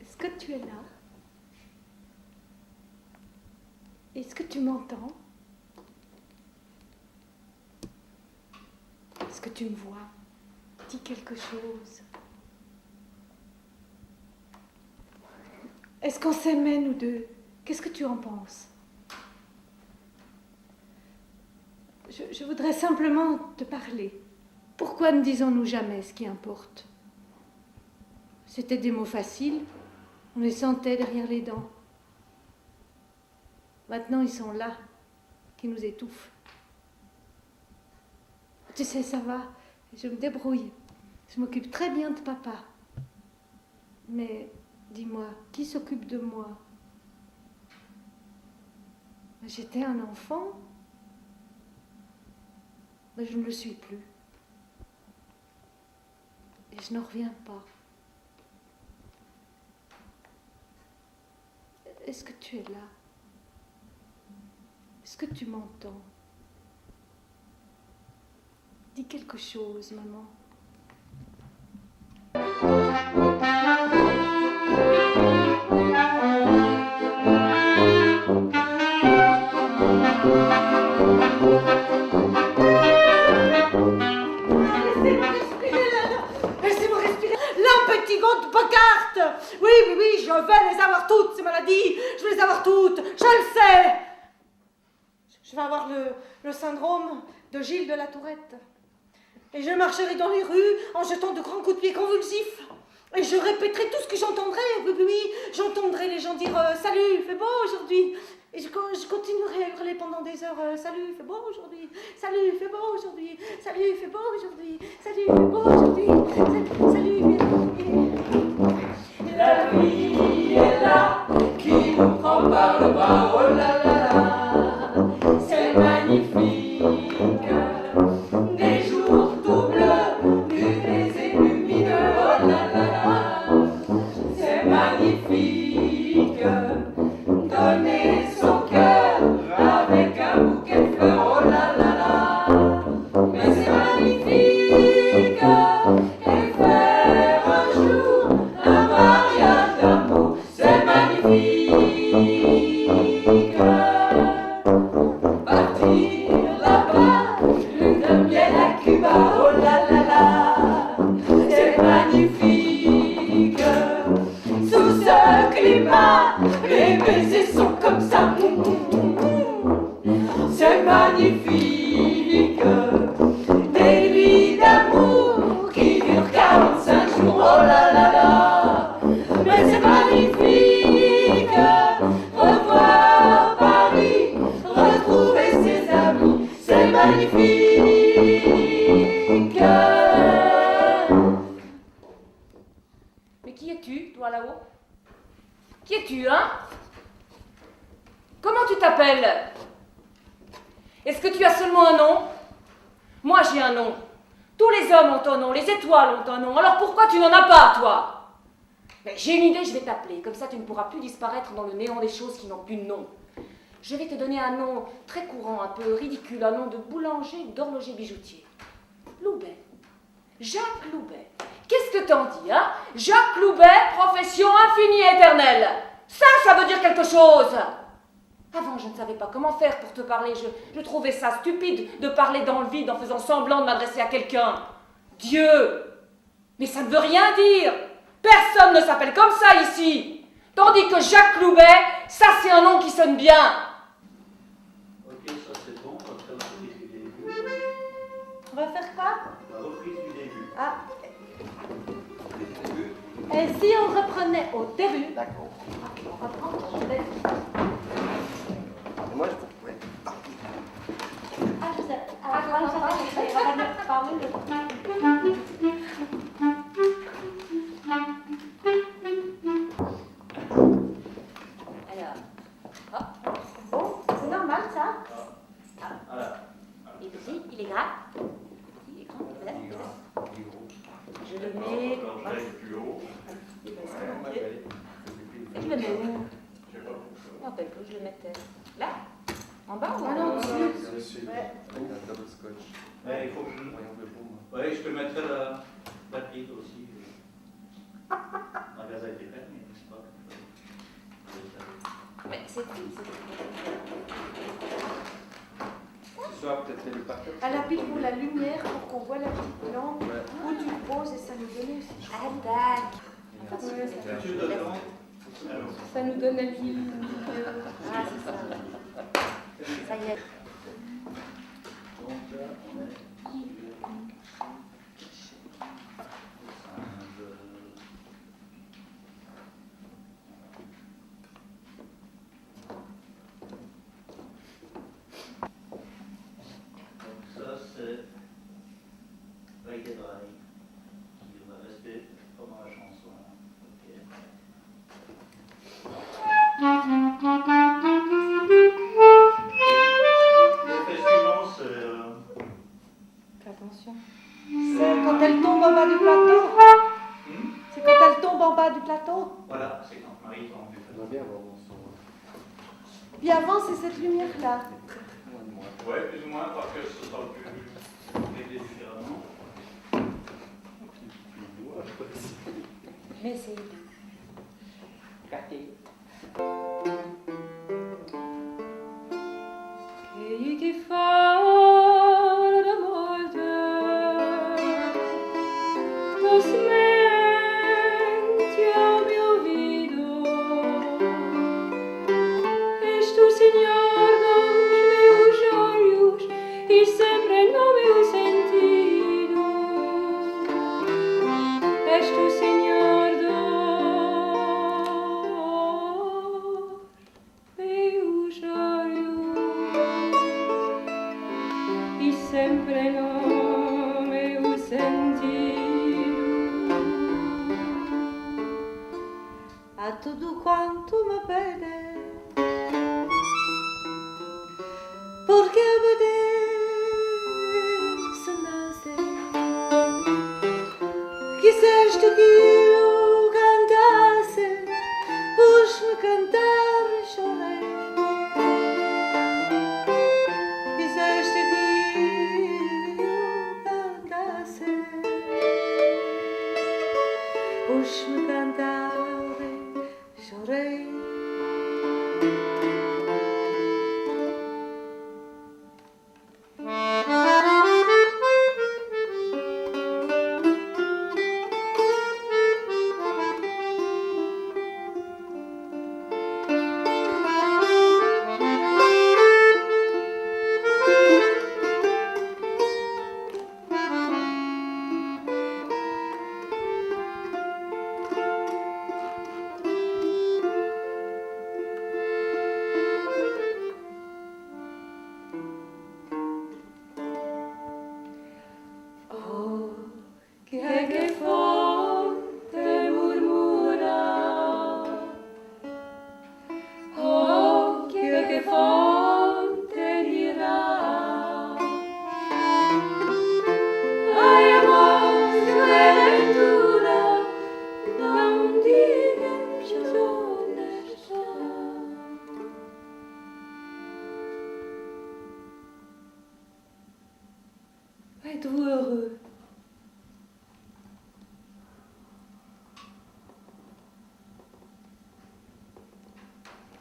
Est-ce que tu es là? Est-ce que tu m'entends? Est-ce que tu me vois? Dis quelque chose. Est-ce qu'on s'aimait, nous deux? Qu'est-ce que tu en penses? Je voudrais simplement te parler. Pourquoi ne disons-nous jamais ce qui importe? C'était des mots faciles, on les sentait derrière les dents. Maintenant, ils sont là, qui nous étouffent. Tu sais, ça va, je me débrouille. Je m'occupe très bien de papa. Mais dis-moi, qui s'occupe de moi? J'étais un enfant, mais je ne le suis plus. Et je n'en reviens pas. Est-ce que tu es là? Est-ce que tu m'entends? Dis quelque chose, maman. Laissez-moi respirer. Là, petit gant de Bocarte. Oui, je vais les avoir toutes, ces maladies. Je vais les avoir toutes, je le sais. Je vais avoir le syndrome de Gilles de la Tourette. Et je marcherai dans les rues en jetant de grands coups de pied convulsifs. Et je répéterai tout ce que j'entendrai. Oui, j'entendrai les gens dire salut, il fait beau aujourd'hui. Et je continuerai à hurler pendant des heures salut, il fait beau aujourd'hui. Salut, il fait beau aujourd'hui. Salut, il fait beau aujourd'hui. Salut, il fait beau aujourd'hui. Salut, il fait beau. La vie est là, qui nous prend par le bras. mains, les baisers sont comme ça. C'est magnifique, des nuits d'amour qui durent 45 jours, oh là là là. Mais c'est magnifique, revoir Paris, retrouver ses amis, c'est magnifique. Mais qui es-tu, toi là-haut? Qui es-tu, hein? Comment tu t'appelles? Est-ce que tu as seulement un nom? Moi j'ai un nom. Tous les hommes ont un nom, les étoiles ont un nom. Alors pourquoi tu n'en as pas, toi? Mais j'ai une idée, je vais t'appeler. Comme ça tu ne pourras plus disparaître dans le néant des choses qui n'ont plus de nom. Je vais te donner un nom très courant, un peu ridicule, un nom de boulanger, d'horloger bijoutier. Loubet. Jacques Loubet. Qu'est-ce que t'en dis, hein? Jacques Loubet, profession infinie et éternelle. Ça veut dire quelque chose. Avant, je ne savais pas comment faire pour te parler. Je trouvais ça stupide de parler dans le vide en faisant semblant de m'adresser à quelqu'un. Dieu! Mais ça ne veut rien dire. Personne ne s'appelle comme ça ici. Tandis que Jacques Loubet, ça c'est un nom qui sonne bien. Ok, ça c'est bon, on va faire la reprise du début. On va faire quoi? La reprise du début. Ah. Et si on reprenait au début? D'accord. On reprend au début. Et moi, je vous pouvez partir. Ah, je sais. Ah, ça va pas Alors, Bon, c'est normal ça? Voilà. il est petit, il est gras. Il est grand, voilà. Je le mets. Alors, je vais plus haut. Et je le mets où? Je sais pas. Je me rappelle plus, je le mettais. Là? En bas ou en Ah non, haut? dessus. Ouais. Ouais, il faut que je. Ouais, je te mettrai la pile aussi. Le magasin était fermé, n'est-ce pas? Mais c'est tout. Ce soir, peut-être le parcours. À la pile pour la lumière, pour qu'on voit la petite lampe, où tu le poses et ça nous donne aussi. Attaque. Enfin, Ouais, c'est- Tu le donnes. Ça nous donne envie. Ah, c'est ça. Ça y est. Donc là, on est. Donc ça c'est Veille des Drailles qui va rester pendant la chanson. Ok. L'effet suivant c'est. Fais attention. C'est quand elle tombe en bas du plateau. C'est quand elle tombe en bas du plateau. Voilà, c'est quand Marie tombe du On va bien avoir mon son. Puis avant, c'est cette lumière-là. Ouais, plus ou moins, parce que ce sera plus réglé différemment. Mais c'est. Gâté. Egli ti fa da molte, lo smenti a mio ouvido, és tu, Senhor, dos meus olhos, e sempre no meu sentido. És tu, Senhor, dos meus olhos, e sempre no meu sentido. A tudo quanto me pede, porque obedeço-nasce. Quiseste que eu cantasse, pus-me cantar e chorei. Quiseste que eu cantasse, pus-me cantar e chorei.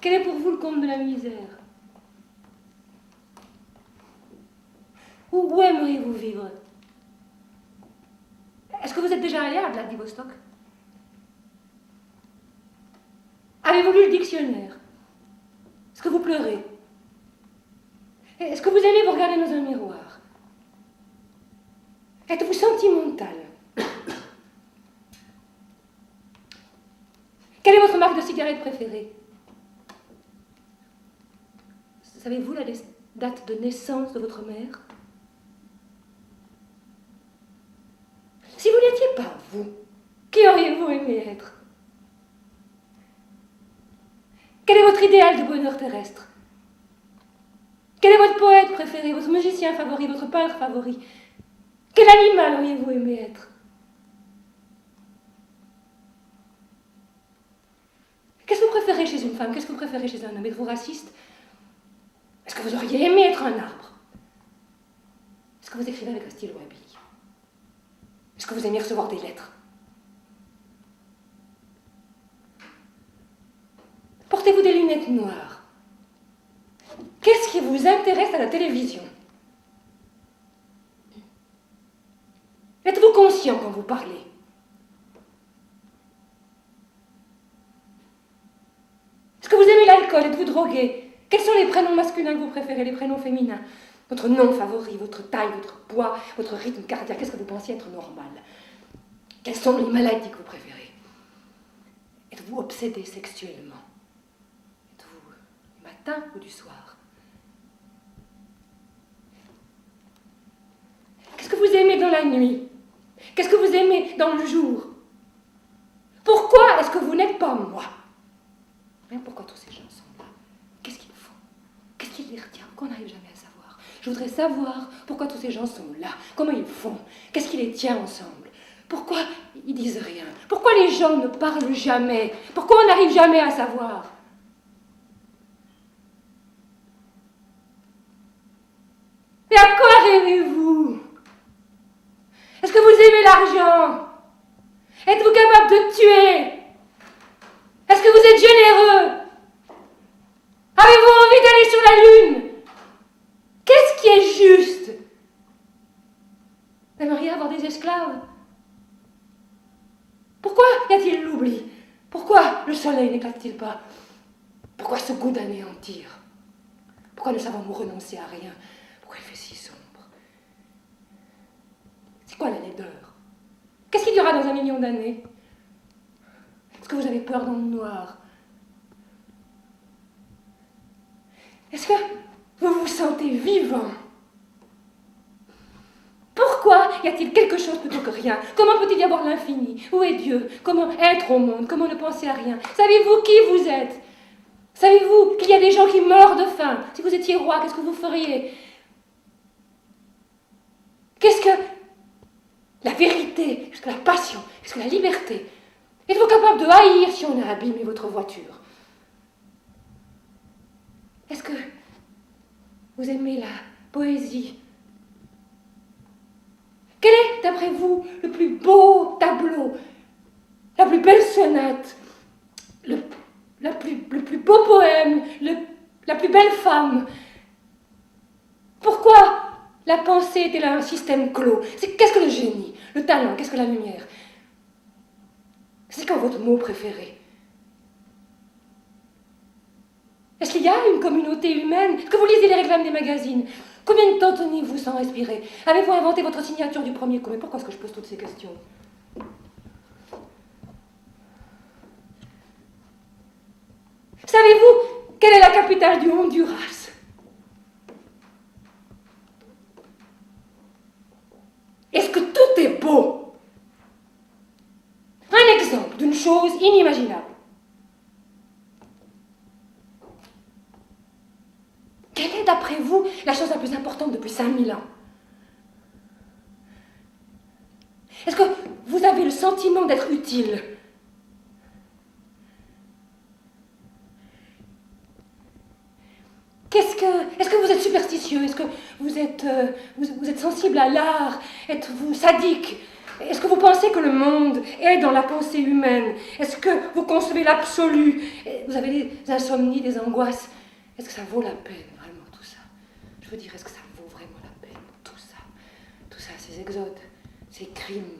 Quel est pour vous le comble de la misère? Où aimeriez-vous vivre? Est-ce que vous êtes déjà allé à Vladivostok? Avez-vous lu le dictionnaire? Est-ce que vous pleurez? Est-ce que vous aimez vous regarder dans un miroir? Êtes-vous sentimental? Quelle est votre marque de cigarette préférée? Savez-vous la date de naissance de votre mère? Si vous n'étiez pas vous, qui auriez-vous aimé être? Quel est votre idéal du bonheur terrestre? Quel est votre poète préféré, votre musicien favori, votre peintre favori? Quel animal auriez-vous aimé être? Qu'est-ce que vous préférez chez une femme? Qu'est-ce que vous préférez chez un homme? Êtes-vous raciste? Est-ce que vous auriez aimé être un arbre? Est-ce que vous écrivez avec un stylo à billes? Est-ce que vous aimez recevoir des lettres? Portez-vous des lunettes noires? Qu'est-ce qui vous intéresse à la télévision? Êtes-vous conscient quand vous parlez? Est-ce que vous aimez l'alcool? Êtes-vous drogué? Quels sont les prénoms masculins que vous préférez, les prénoms féminins? Votre nom favori, votre taille, votre poids, votre rythme cardiaque, qu'est-ce que vous pensiez être normal? Quelles sont les maladies que vous préférez? Êtes-vous obsédé sexuellement? Êtes-vous du matin ou du soir? Qu'est-ce que vous aimez dans la nuit? Qu'est-ce que vous aimez dans le jour? Pourquoi est-ce que vous n'êtes pas moi? Pourquoi tous ces gens sont là? Qu'est-ce qu'ils font? Qu'est-ce qui les retient? Qu'on n'arrive jamais à savoir. Je voudrais savoir pourquoi tous ces gens sont là. Comment ils font? Qu'est-ce qui les tient ensemble? Pourquoi ils disent rien? Pourquoi les gens ne parlent jamais? Pourquoi on n'arrive jamais à savoir? Et à quoi rêvez-vous? Est-ce que vous aimez l'argent? Êtes-vous capable de tuer? Est-ce que vous êtes généreux? Avez-vous envie d'aller sur la Lune? Qu'est-ce qui est juste? Vous aimeriez avoir des esclaves? Pourquoi y a-t-il l'oubli? Pourquoi le soleil n'éclate-t-il pas? Pourquoi ce goût d'anéantir? Pourquoi ne savons-nous renoncer à rien? Pourquoi il fait si sombre? C'est quoi la laideur? Qu'est-ce qu'il y aura dans 1 million d'années? Est-ce que vous avez peur dans le noir? Est-ce que vous vous sentez vivant? Pourquoi y a-t-il quelque chose plutôt que rien? Comment peut-il y avoir l'infini? Où est Dieu? Comment être au monde? Comment ne penser à rien? Savez-vous qui vous êtes? Savez-vous qu'il y a des gens qui meurent de faim? Si vous étiez roi, qu'est-ce que vous feriez? Qu'est-ce que la vérité? Qu'est-ce que la passion? Qu'est-ce que la liberté? Êtes-vous capable de haïr si on a abîmé votre voiture? Est-ce que vous aimez la poésie? Quel est, d'après vous, le plus beau tableau, la plus belle sonate, le plus beau poème, la plus belle femme? Pourquoi la pensée est-elle un système clos? Qu'est-ce que le génie? Le talent? Qu'est-ce que la lumière? C'est quoi votre mot préféré? Est-ce qu'il y a une communauté humaine? Est-ce que vous lisez les réclames des magazines? Combien de temps tenez-vous sans respirer? Avez-vous inventé votre signature du premier coup? Mais pourquoi est-ce que je pose toutes ces questions? Savez-vous quelle est la capitale du Honduras? Est-ce que tout est beau? Un exemple d'une chose inimaginable. Quelle est, d'après vous, la chose la plus importante depuis 5000 ans? Est-ce que vous avez le sentiment d'être utile? Est-ce que vous êtes superstitieux? Est-ce que vous êtes sensible à l'art? Êtes-vous sadique? Est-ce que vous pensez que le monde est dans la pensée humaine? Est-ce que vous concevez l'absolu? Vous avez des insomnies, des angoisses? Est-ce que ça vaut la peine, vraiment, tout ça? Je veux dire, est-ce que ça vaut vraiment la peine, tout ça? Tout ça, ces exodes, ces crimes,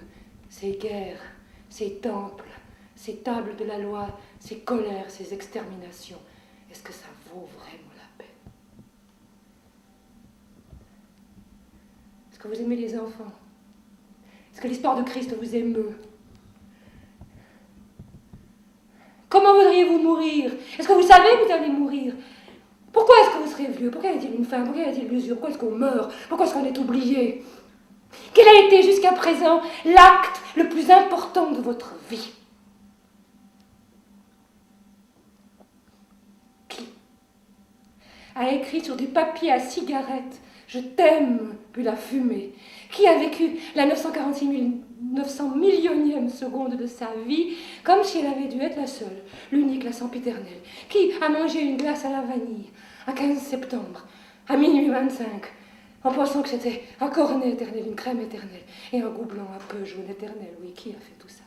ces guerres, ces temples, ces tables de la loi, ces colères, ces exterminations. Est-ce que ça vaut vraiment la peine? Est-ce que vous aimez les enfants? Est-ce que l'histoire de Christ vous émeut? Comment voudriez-vous mourir? Est-ce que vous savez que vous allez mourir? Pourquoi est-ce que vous serez vieux? Pourquoi y a-t-il une fin? Pourquoi y a-t-il l'usure? Pourquoi est-ce qu'on meurt? Pourquoi est-ce qu'on est oublié? Quel a été jusqu'à présent l'acte le plus important de votre vie? Qui a écrit sur du papier à cigarette « Je t'aime » puis l'a fumé? Qui a vécu la 946 millionième seconde de sa vie comme si elle avait dû être la seule, l'unique, la sempiternelle? Qui a mangé une glace à la vanille à 15 septembre, à minuit 25, en pensant que c'était un cornet éternel, une crème éternelle, et un goût blanc un peu jaune éternel? Oui, qui a fait tout ça?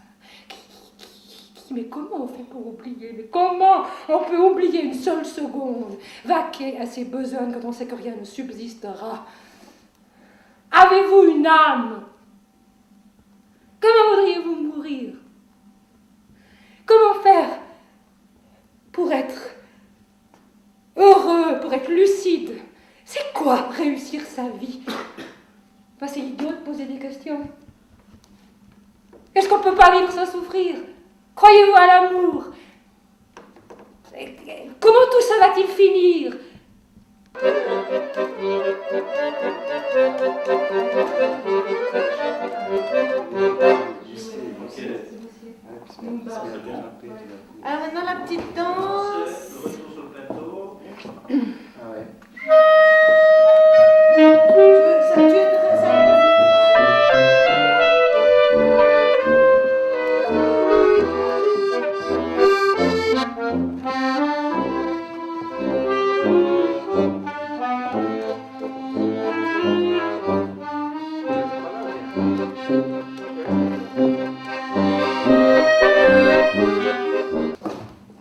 Mais comment on fait pour oublier? Mais comment on peut oublier une seule seconde? Vaquer à ses besoins quand on sait que rien ne subsistera? Avez-vous une âme? Comment voudriez-vous mourir? Comment faire pour être heureux, pour être lucide? C'est quoi réussir sa vie? Enfin, c'est idiot de poser des questions. Est-ce qu'on ne peut pas vivre sans souffrir? Croyez-vous à l'amour? Comment tout ça va-t-il finir? Alors maintenant la petite danse. Le retour sur le plateau. Ah ouais.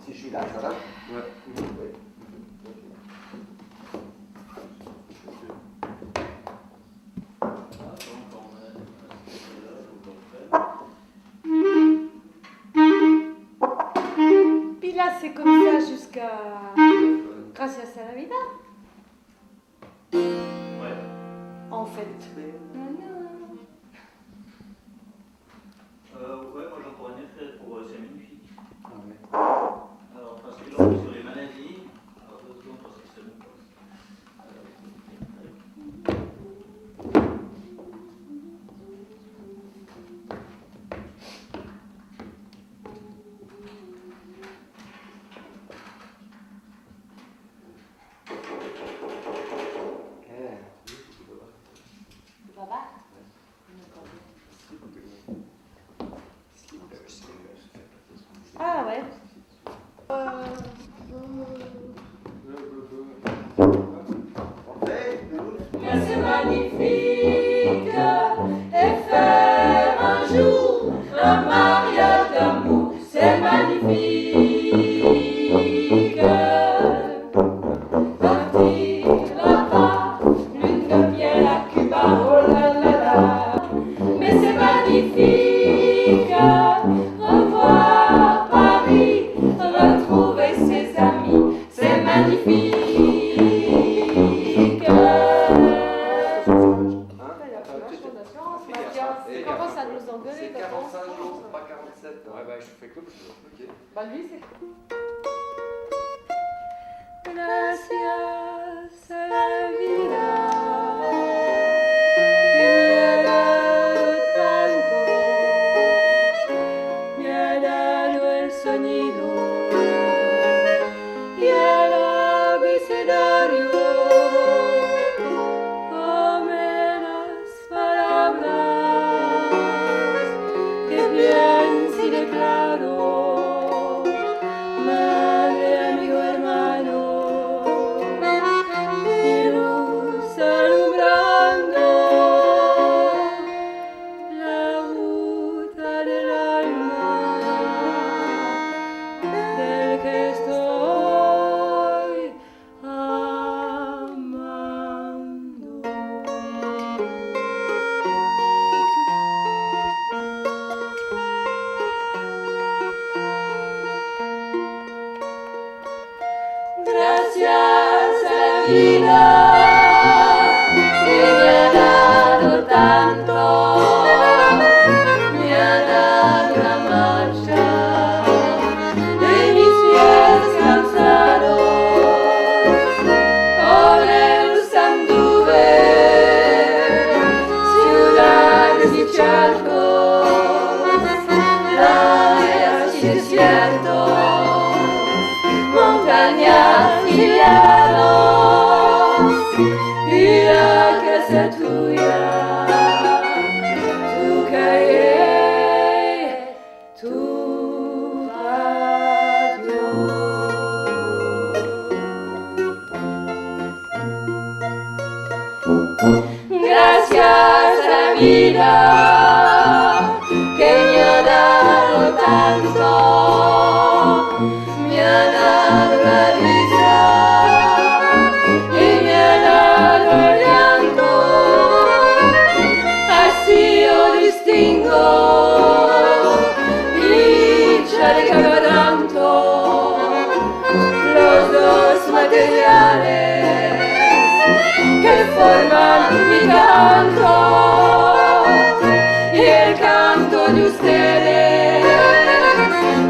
Si je suis là, ça va? Ouais. Puis là c'est comme ça jusqu'à Gracias a la vida. Ouais. En fait. Ouais, moi j'en pourrais rien faire pour C'est magnifique. Ah ouais. Alors, parce que là on est sur les maladies. Alors, 2 secondes parce que c'est bon. Ah ouais. C'est magnifique et faire un jour un mariage d'amour, c'est magnifique. Partir là-bas, lune de miel à Cuba, oh là là là. Mais c'est magnifique, revoir Paris, retrouver ses amis, c'est magnifique. Commence à nous engueuler. C'est 45 jours, c'est pas 47. Ouais, bah je fais comme je veux. Ok. Bah lui c'est. Gracias a la vida que me ha dado el sonido y el abecedario. Come las palabras que pienso y declaro, madre, amigo, hermano, y luz. gracias a la vida que me ha dado tanto, me ha dado la marcha de mis pies cansados. Por el anduve, ciudades y charcos, playas y desiertos, montañas y llanos, y la casa tuya, tu calle, tu patio. Gracias a la vida que me ha dado tanto, me ha dado la risa y me ha dado el llanto. Así yo distingo dicha de quebranto, los dos materiales que forman mi canto y el canto de ustedes,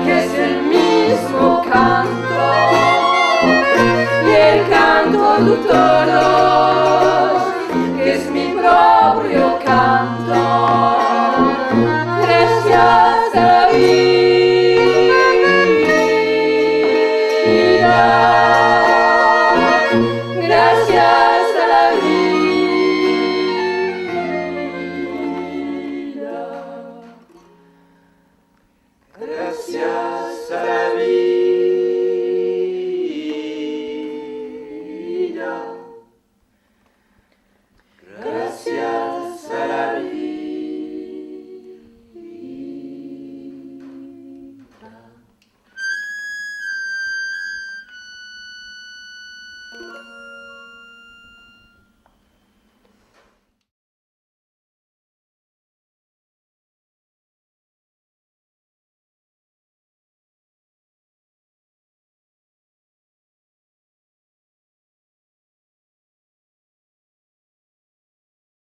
que es el mismo canto y el canto de todos.